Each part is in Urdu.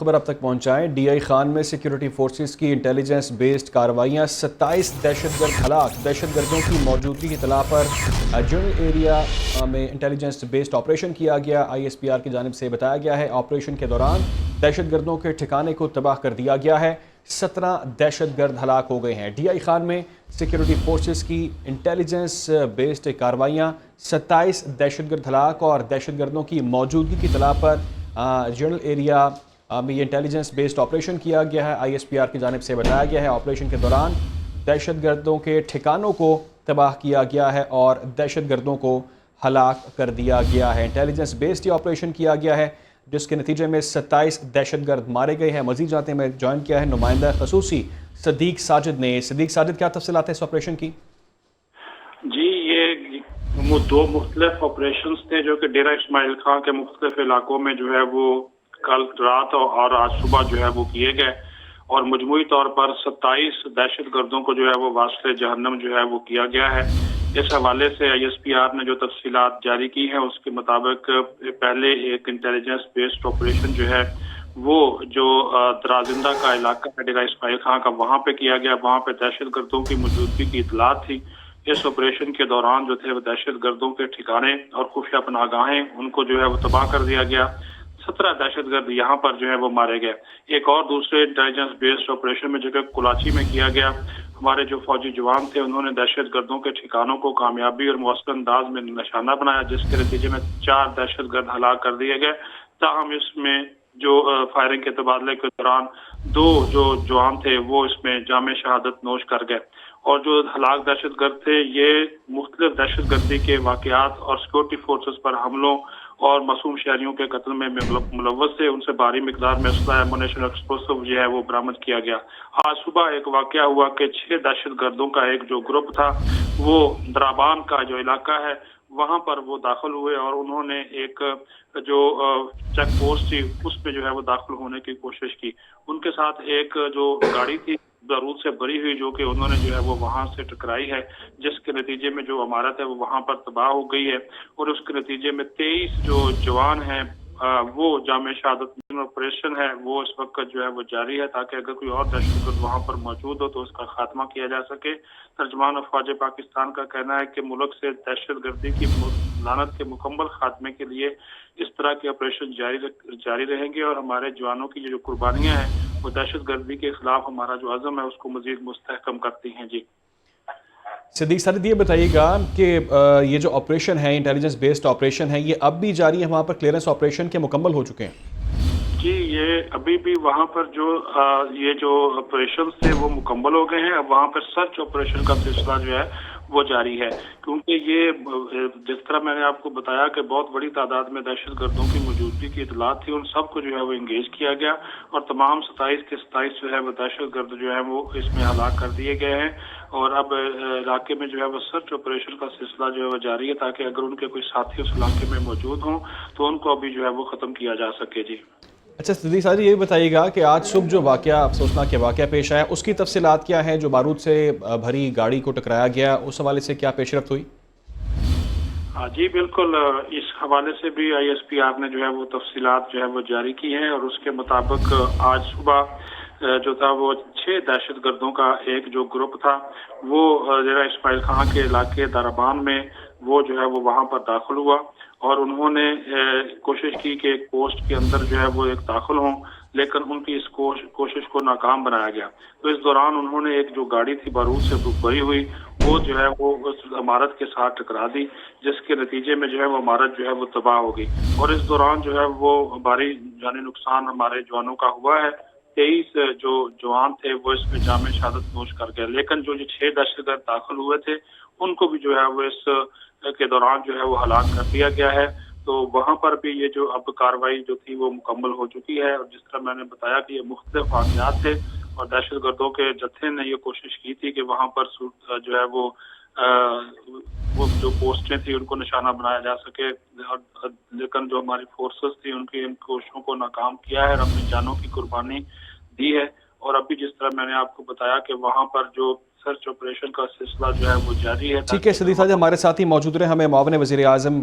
خبر اب تک پہنچائیں۔ ڈی آئی خان میں سیکیورٹی فورسز کی انٹیلیجنس بیسڈ کارروائیاں، 27 دہشت گرد ہلاک۔ دہشت گردوں کی موجودگی کی اطلاع پر جنرل ایریا میں انٹیلیجنس بیسڈ آپریشن کیا گیا۔ آئی ایس پی آر کی جانب سے بتایا گیا ہے آپریشن کے دوران دہشت گردوں کے ٹھکانے کو تباہ کر دیا گیا ہے۔ 17 دہشت گرد ہلاک ہو گئے ہیں۔ ڈی آئی خان میں سیکیورٹی فورسز کی انٹیلیجنس بیسڈ کارروائیاں، 27 دہشت گرد ہلاک اور دہشت گردوں کی موجودگی کی اطلاع پر جنرل ایریا میں یہ انٹیلیجنس بیسڈ آپریشن کیا گیا ہے۔ آئی ایس پی آر کی جانب سے بتایا گیا ہے آپریشن کے دوران دہشت گردوں کے ٹھکانوں کو تباہ کیا گیا ہے اور دہشت گردوں کو ہلاک کر دیا گیا ہے۔ انٹیلیجنس بیسڈ یہ آپریشن کیا گیا ہے جس کے نتیجے میں 27 دہشت گرد مارے گئے ہیں۔ مزید جانتے میں جوائن کیا ہے نمائندہ خصوصی صدیق ساجد نے۔ صدیق ساجد، کیا تفصیلات ہیں اس آپریشن کی؟ جی، یہ دو مختلف آپریشنز تھے جو کہ ڈیرہ اسماعیل خان کے مختلف علاقوں میں جو ہے وہ کل رات اور آج صبح جو ہے وہ کیے گئے، اور مجموعی طور پر 27 دہشت گردوں کو جو ہے وہ واسطے جہنم جو ہے وہ کیا گیا ہے۔ اس حوالے سے آئی ایس پی آر نے جو تفصیلات جاری کی ہیں اس کے مطابق پہلے ایک انٹیلیجنس بیسڈ آپریشن جو ہے وہ جو درازندہ کا علاقہ ہے ڈیرہ اسماعیل خان کا، وہاں پہ کیا گیا۔ وہاں پہ دہشت گردوں کی موجودگی کی اطلاعات تھی۔ اس آپریشن کے دوران جو تھے وہ دہشت گردوں کے ٹھکانے اور خفیہ پناہ گاہیں ان کو جو ہے وہ تباہ کر دیا گیا۔ 17 دہشت گرد یہاں پر جو ہے وہ مارے گئے۔ ایک اور دوسرے انٹیلیجنس بیسڈ آپریشن میں جو کہ کلاچی میں کیا گیا، ہمارے جو فوجی جوان تھے انہوں نے دہشت گردوں کے ٹھکانوں کو کامیابی اور مؤثر انداز میں نشانہ بنایا، جس کے نتیجے میں 4 دہشت گرد ہلاک کر دیے گئے۔ تاہم اس میں جو فائرنگ کے تبادلے کے دوران 2 جو جوان تھے وہ اس میں جامع شہادت نوش کر گئے، اور جو ہلاک دہشت گرد تھے یہ مختلف دہشت گردی کے واقعات اور سیکورٹی فورسز پر حملوں اور معصوم شہریوں کے قتل میں ملوث تھے۔ ان سے بھاری مقدار میں اسلحہ ایمونیشن ایکسپلوسو جو ہے وہ برآمد کیا گیا۔ آج صبح ایک واقعہ ہوا کہ 6 دہشت گردوں کا ایک جو گروپ تھا وہ درابان کا جو علاقہ ہے وہاں پر وہ داخل ہوئے، اور انہوں نے ایک جو چیک پوسٹ تھی اس پہ جو ہے وہ داخل ہونے کی کوشش کی۔ ان کے ساتھ ایک جو گاڑی تھی بارود سے بھری ہوئی جو کہ انہوں نے جو ہے وہ وہاں سے ٹکرائی ہے، جس کے نتیجے میں جو عمارت ہے وہ وہاں پر تباہ ہو گئی ہے، اور اس کے نتیجے میں 23 جو جوان ہیں وہ جامع شہادت آپریشن ہے وہ اس وقت جو ہے وہ جاری ہے، تاکہ اگر کوئی اور دہشت گرد وہاں پر موجود ہو تو اس کا خاتمہ کیا جا سکے۔ ترجمان افواج پاکستان کا کہنا ہے کہ ملک سے دہشت گردی کی لعنت کے مکمل خاتمے کے لیے اس طرح کے آپریشن جاری رہیں گے، اور ہمارے جوانوں کی جو قربانیاں ہیں وہ دہشت گردی کے خلاف ہمارا جو عزم ہے اس کو مزید مستحکم کرتی ہیں۔ جی صدیق ساجد، یہ بتائیے گا کہ یہ جو آپریشن ہے انٹیلیجنس بیسڈ آپریشن ہے یہ اب بھی جاری ہے؟ وہاں پر کلیئرنس آپریشن کے مکمل ہو چکے ہیں؟ جی، یہ ابھی بھی وہاں پر جو یہ جو آپریشنز تھے وہ مکمل ہو گئے ہیں۔ اب وہاں پر سرچ آپریشن کا سلسلہ جو ہے وہ جاری ہے، کیونکہ یہ جس طرح میں نے آپ کو بتایا کہ بہت بڑی تعداد میں دہشت گردوں کی موجودگی کی اطلاعات تھی، ان سب کو جو ہے وہ انگیج کیا گیا، اور تمام 27 کے 27 جو ہے وہ دہشت گرد جو ہے وہ اس میں ہلاک کر دیے گئے ہیں، اور اب علاقے میں جو ہے وہ سرچ آپریشن کا سلسلہ جو ہے وہ جاری ہے، تاکہ اگر ان کے کوئی ساتھی اس علاقے میں موجود ہوں تو ان کو ابھی جو ہے وہ ختم کیا جا سکے۔ جی اچھا صدیق ساجد، یہ بتائیے گا کہ آج صبح جو واقعہ افسوسناک کے واقعہ پیش آیا اس کی تفصیلات کیا ہیں؟ جو بارود سے بھری گاڑی کو ٹکرایا گیا اس حوالے سے کیا پیش رفت ہوئی؟ جی بالکل، اس حوالے سے بھی آئی ایس پی آر نے جو ہے وہ تفصیلات جو ہے وہ جاری کی ہیں، اور اس کے مطابق آج صبح جو تھا وہ 6 دہشت گردوں کا ایک جو گروپ تھا وہ ڈیرہ اسماعیل خان کے علاقے درابان میں وہ جو ہے وہ وہاں پر داخل ہوا، اور انہوں نے کوشش کی کہ ایک پوسٹ کے اندر جو ہے وہ ایک داخل ہوں، لیکن ان کی اس کوشش کو ناکام بنایا گیا۔ تو اس دوران انہوں نے ایک جو گاڑی تھی بارود سے بھری ہوئی وہ جو ہے وہ اس عمارت کے ساتھ ٹکرا دی، جس کے نتیجے میں جو ہے وہ عمارت جو ہے وہ تباہ ہو گئی، اور اس دوران جو ہے وہ بھاری جانی نقصان ہمارے جوانوں کا ہوا ہے۔ 23 جو جوان تھے وہ اس میں جامع شہادت نوش کر گئے، لیکن جو 6 دہشت گرد داخل ہوئے تھے ان کو بھی جو ہے وہ اس کے دوران جو ہے وہ ہلاک کر دیا گیا ہے۔ تو وہاں پر بھی یہ جو اب کارروائی جو تھی وہ مکمل ہو چکی ہے، اور جس طرح میں نے بتایا کہ یہ مختلف واقعات تھے، اور دہشت گردوں کے جتھے نے یہ کوشش کی تھی کہ وہاں پر جو ہے وہ جو پوسٹیں تھیں ان کو نشانہ بنایا جا سکے، لیکن جو ہماری فورسز تھی ان کی ان کوششوں کو ناکام کیا ہے اور اپنی جانوں کی قربانی دی ہے۔ اور ابھی جس طرح میں نے آپ کو بتایا کہ وہاں پر جو سرچ آپریشن کا سلسلہ جو ہے وہ جاری ہے۔ ٹھیک ہے صدیق صاحب، ہمارے ساتھ ہی موجود رہے، ہمیں معاون وزیر اعظم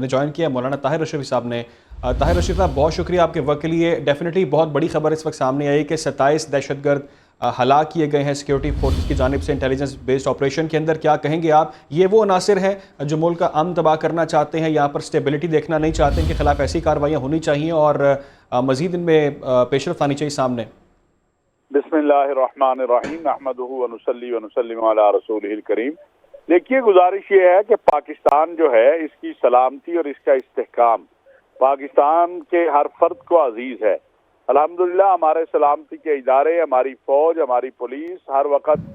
نے جوائن کیا، مولانا طاہر اشرفی صاحب نے طاہر رشید صاحب بہت شکریہ آپ کے وقت کے لیے. ڈیفینیٹلی بہت بڑی خبر اس وقت سامنے آئی کہ 27 دہشت گرد ہلاک کیے گئے ہیں سیکیورٹی فورسز کی جانب سے انٹیلیجنس بیسڈ آپریشن کے اندر. کیا کہیں گے آپ؟ یہ وہ عناصر ہیں جو ملک کا امن تباہ کرنا چاہتے ہیں, یہاں پر اسٹیبلٹی دیکھنا نہیں چاہتے, ان کے خلاف ایسی کارروائیاں ہونی چاہیے اور مزید ان میں پیش رفت آنی چاہیے سامنے. بسم اللہ الرحمن الرحیم نحمدہ ونصلی ونسلم علی رسولہ الکریم. دیکھیے, گزارش یہ ہے کہ پاکستان جو ہے اس کی سلامتی اور اس کا استحکام پاکستان کے ہر فرد کو عزیز ہے. الحمدللہ ہمارے سلامتی کے ادارے, ہماری فوج, ہماری پولیس ہر وقت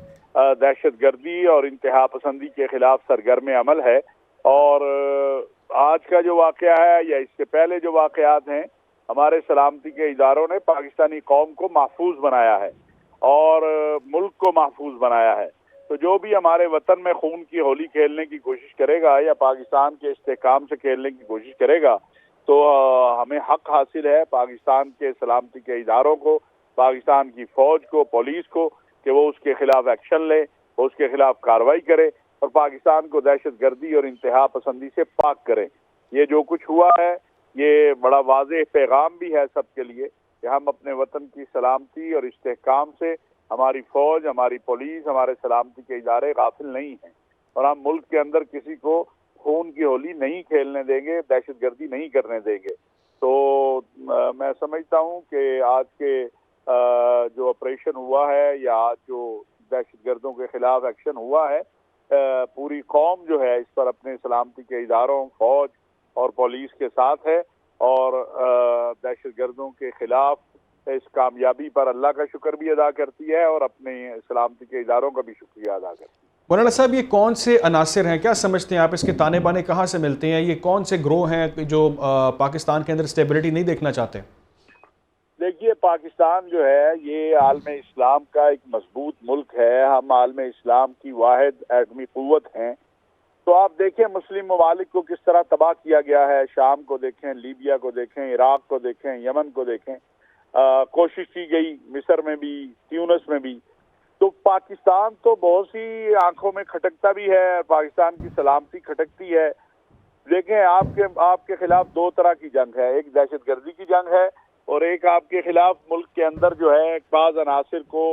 دہشت گردی اور انتہا پسندی کے خلاف سرگرم عمل ہے. اور آج کا جو واقعہ ہے یا اس سے پہلے جو واقعات ہیں, ہمارے سلامتی کے اداروں نے پاکستانی قوم کو محفوظ بنایا ہے اور ملک کو محفوظ بنایا ہے. تو جو بھی ہمارے وطن میں خون کی ہولی کھیلنے کی کوشش کرے گا یا پاکستان کے استحکام سے کھیلنے کی کوشش کرے گا تو ہمیں حق حاصل ہے پاکستان کے سلامتی کے اداروں کو, پاکستان کی فوج کو, پولیس کو, کہ وہ اس کے خلاف ایکشن لے, وہ اس کے خلاف کارروائی کرے اور پاکستان کو دہشت گردی اور انتہا پسندی سے پاک کرے. یہ جو کچھ ہوا ہے یہ بڑا واضح پیغام بھی ہے سب کے لیے کہ ہم اپنے وطن کی سلامتی اور استحکام سے, ہماری فوج, ہماری پولیس, ہمارے سلامتی کے ادارے غافل نہیں ہیں اور ہم ملک کے اندر کسی کو خون کی ہولی نہیں کھیلنے دیں گے, دہشت گردی نہیں کرنے دیں گے. تو میں سمجھتا ہوں کہ آج کے جو آپریشن ہوا ہے یا آج جو دہشت گردوں کے خلاف ایکشن ہوا ہے, پوری قوم جو ہے اس پر اپنے سلامتی کے اداروں, فوج اور پولیس کے ساتھ ہے اور دہشت گردوں کے خلاف اس کامیابی پر اللہ کا شکر بھی ادا کرتی ہے اور اپنے سلامتی کے اداروں کا بھی شکریہ ادا کرتی ہے. مولانا صاحب, یہ کون سے عناصر ہیں, کیا سمجھتے ہیں آپ, اس کے تانے بانے کہاں سے ملتے ہیں, یہ کون سے گروہ ہیں جو پاکستان کے اندر اسٹیبلٹی نہیں دیکھنا چاہتے؟ دیکھیے, پاکستان جو ہے یہ عالم اسلام کا ایک مضبوط ملک ہے, ہم عالم اسلام کی واحد ایٹمی قوت ہیں. تو آپ دیکھیں مسلم ممالک کو کس طرح تباہ کیا گیا ہے, شام کو دیکھیں, لیبیا کو دیکھیں, عراق کو دیکھیں, یمن کو دیکھیں, کوشش کی گئی مصر میں بھی, تیونس میں بھی. تو پاکستان تو بہت سی آنکھوں میں کھٹکتا بھی ہے, پاکستان کی سلامتی کھٹکتی ہے. دیکھیں, آپ کے خلاف دو طرح کی جنگ ہے, ایک دہشت گردی کی جنگ ہے اور ایک آپ کے خلاف ملک کے اندر جو ہے بعض عناصر کو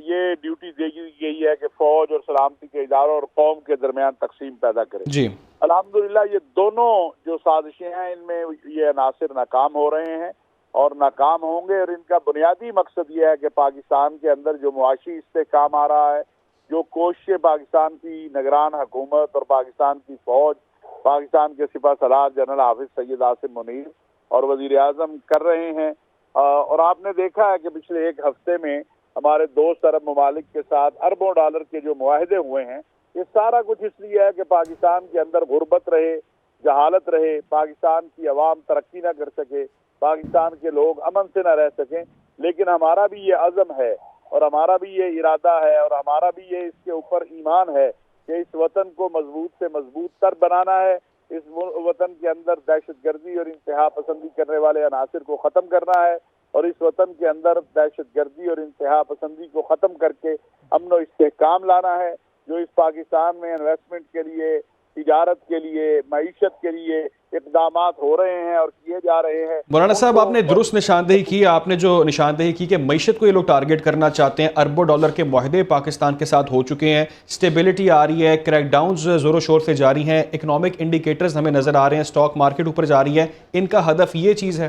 یہ ڈیوٹی دے دی گئی ہے کہ فوج اور سلامتی کے اداروں اور قوم کے درمیان تقسیم پیدا کرے. جی, الحمدللہ یہ دونوں جو سازشیں ہیں ان میں یہ عناصر ناکام ہو رہے ہیں اور ناکام ہوں گے. اور ان کا بنیادی مقصد یہ ہے کہ پاکستان کے اندر جو معاشی استحکام آ رہا ہے, جو کوششیں پاکستان کی نگران حکومت اور پاکستان کی فوج, پاکستان کے سپہ سالار جنرل حافظ سید عاصم منیر اور وزیر اعظم کر رہے ہیں. اور آپ نے دیکھا ہے کہ پچھلے ایک ہفتے میں ہمارے دوست عرب ممالک کے ساتھ اربوں ڈالر کے جو معاہدے ہوئے ہیں, یہ سارا کچھ اس لیے ہے کہ پاکستان کے اندر غربت رہے, جہالت رہے, پاکستان کی عوام ترقی نہ کر سکے, پاکستان کے لوگ امن سے نہ رہ سکیں. لیکن ہمارا بھی یہ عزم ہے اور ہمارا بھی یہ ارادہ ہے اور ہمارا بھی یہ اس کے اوپر ایمان ہے کہ اس وطن کو مضبوط سے مضبوط تر بنانا ہے, اس وطن کے اندر دہشت گردی اور انتہا پسندی کرنے والے عناصر کو ختم کرنا ہے اور اس وطن کے اندر دہشت گردی اور انتہا پسندی کو ختم کر کے امن و استحکام لانا ہے. جو اس پاکستان میں انویسٹمنٹ کے لیے, تجارت کے لیے, معیشت کے لیے اقدامات ہو رہے ہیں اور کیے جا رہے ہیں. مولانا صاحب, آپ نے درست نشاندہی کی, آپ نے جو نشاندہی کی کہ معیشت کو یہ لوگ ٹارگٹ کرنا چاہتے ہیں. اربوں ڈالر کے معاہدے پاکستان کے ساتھ ہو چکے ہیں, اسٹیبلٹی آ رہی ہے, کریک ڈاؤنز زور و شور سے جاری ہیں, اکنامک انڈیکیٹرز ہمیں نظر آ رہے ہیں, اسٹاک مارکیٹ اوپر جا رہی ہے. ان کا ہدف یہ چیز ہے؟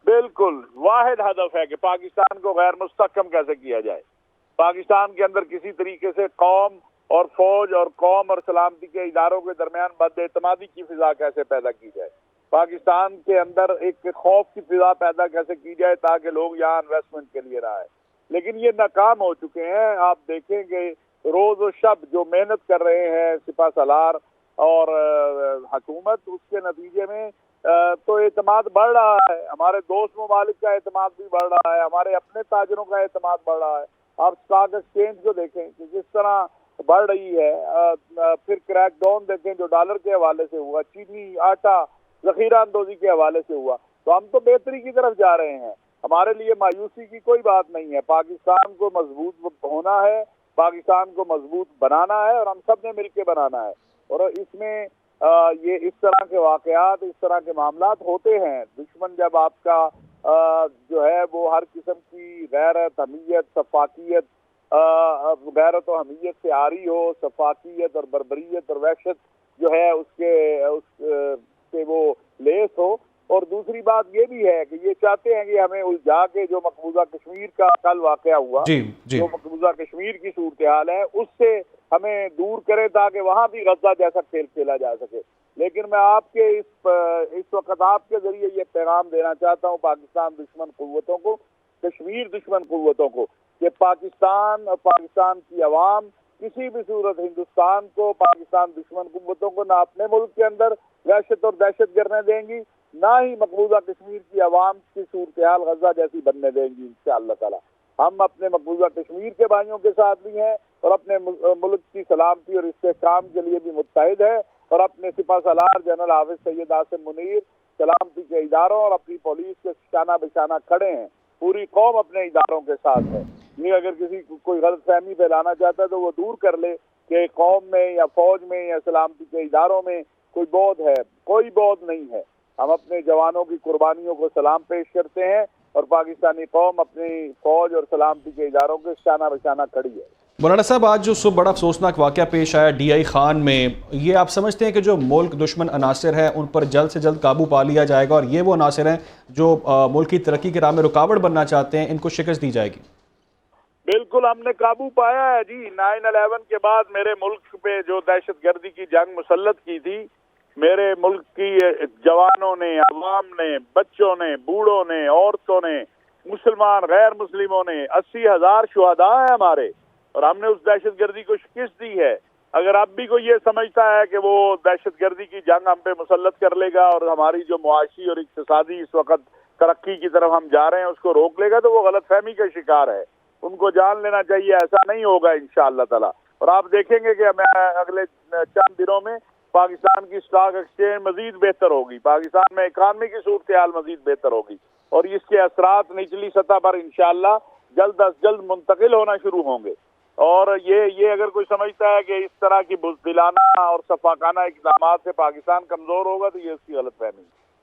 بالکل واحد ہدف ہے کہ پاکستان کو غیر مستحکم کیسے کیا جائے, پاکستان کے اندر کسی طریقے سے قوم اور فوج اور قوم اور سلامتی کے اداروں کے درمیان بد اعتمادی کی فضا کیسے پیدا کی جائے, پاکستان کے اندر ایک خوف کی فضا پیدا کیسے کی جائے تاکہ لوگ یہاں انویسٹمنٹ کے لیے رہے. لیکن یہ ناکام ہو چکے ہیں. آپ دیکھیں کہ روز و شب جو محنت کر رہے ہیں سپہ سالار اور حکومت, اس کے نتیجے میں تو اعتماد بڑھ رہا ہے. ہمارے دوست ممالک کا اعتماد بھی بڑھ رہا ہے, ہمارے اپنے تاجروں کا اعتماد بڑھ رہا ہے. آپ اسٹاک ایکسچینج کو دیکھیں کہ جس طرح بڑھ رہی ہے. پھر کریک ڈاؤن دیکھیں جو ڈالر کے حوالے سے ہوا, چینی, آٹا ذخیرہ اندوزی کے حوالے سے ہوا. تو ہم تو بہتری کی طرف جا رہے ہیں. ہمارے لیے مایوسی کی کوئی بات نہیں ہے. پاکستان کو مضبوط ہونا ہے, پاکستان کو مضبوط بنانا ہے اور ہم سب نے مل کے بنانا ہے. اور اس میں یہ اس طرح کے واقعات، اس طرح کے معاملات ہوتے ہیں۔ دشمن جب آپ کا جو ہے وہ ہر قسم کی غیرت، حمیت، سفاکیت، غیرت و حمیت سے عاری ہو، سفاکیت اور بربریت اور وحشت جو ہے اس سے وہ لیس ہو، اور دوسری بات یہ بھی ہے کہ یہ چاہتے ہیں کہ ہمیں الجھا کے جو مقبوضہ کشمیر کا کل واقعہ ہوا، جو مقبوضہ کشمیر کی صورتحال ہے اس سے ہمیں دور کرے تاکہ وہاں بھی غزہ جیسا کھیل کھیلا جا سکے۔ لیکن میں آپ کے اس وقت آپ کے ذریعے یہ پیغام دینا چاہتا ہوں پاکستان دشمن قوتوں کو، کشمیر دشمن قوتوں کو، کہ پاکستان اور پاکستان کی عوام کسی بھی صورت ہندوستان کو، پاکستان دشمن قوتوں کو نہ اپنے ملک کے اندر وحشت اور دہشت گرنے دیں گی، نہ ہی مقبوضہ کشمیر کی عوام کی صورتحال غزہ جیسی بننے دیں گی انشاءاللہ تعالی۔ ہم اپنے مقبوضہ کشمیر کے بھائیوں کے ساتھ بھی ہیں اور اپنے ملک کی سلامتی اور استحکام کے لیے بھی متحد ہے، اور اپنے سپہ سالار جنرل حافظ سید عاصم منیر سلامتی کے اداروں اور اپنی پولیس کے شانہ بشانہ کھڑے ہیں۔ پوری قوم اپنے اداروں کے ساتھ ہے۔ یہ اگر کسی کو کوئی غلط فہمی پھیلانا چاہتا ہے تو وہ دور کر لے کہ قوم میں یا فوج میں یا سلامتی کے اداروں میں کوئی بود ہے، کوئی بود نہیں ہے۔ ہم اپنے جوانوں کی قربانیوں کو سلام پیش کرتے ہیں اور پاکستانی قوم اپنی فوج اور سلامتی کے اداروں کے شانہ بشانہ کھڑی ہے۔ مولانا صاحب، آج جو صبح بڑا افسوسناک واقعہ پیش آیا ڈی آئی خان میں، یہ آپ سمجھتے ہیں کہ جو ملک دشمن عناصر ہیں ان پر جلد سے جلد قابو پا لیا جائے گا، اور یہ وہ عناصر ہیں جو ملک کی ترقی کے راہ میں رکاوٹ بننا چاہتے ہیں، ان کو شکست دی جائے گی؟ بالکل ہم نے قابو پایا ہے جی۔ 9/11 کے بعد میرے ملک پہ جو دہشت گردی کی جنگ مسلط کی تھی، میرے ملک کی جوانوں نے، عوام نے، بچوں نے، بوڑھوں نے، عورتوں نے، مسلمان غیر مسلموں نے، 80,000 شہداء ہیں ہمارے، اور ہم نے اس دہشت گردی کو شکست دی ہے۔ اگر اب بھی کوئی یہ سمجھتا ہے کہ وہ دہشت گردی کی جنگ ہم پہ مسلط کر لے گا اور ہماری جو معاشی اور اقتصادی اس وقت ترقی کی طرف ہم جا رہے ہیں اس کو روک لے گا، تو وہ غلط فہمی کا شکار ہے۔ ان کو جان لینا چاہیے ایسا نہیں ہوگا انشاءاللہ تعالی۔ اور آپ دیکھیں گے کہ ہمیں اگلے چند دنوں میں پاکستان کی اسٹاک ایکسچینج مزید بہتر ہوگی، پاکستان میں اکانومی کی صورتحال مزید بہتر ہوگی، اور اس کے اثرات نچلی سطح پر انشاءاللہ جلد از جلد منتقل ہونا شروع ہوں گے۔ اور یہ اگر کوئی سمجھتا ہے کہ اس طرح کی بزدلانہ اور صفاقانہ اقدامات سے پاکستان کمزور ہوگا تو یہ اس کی غلط فہمی ہے۔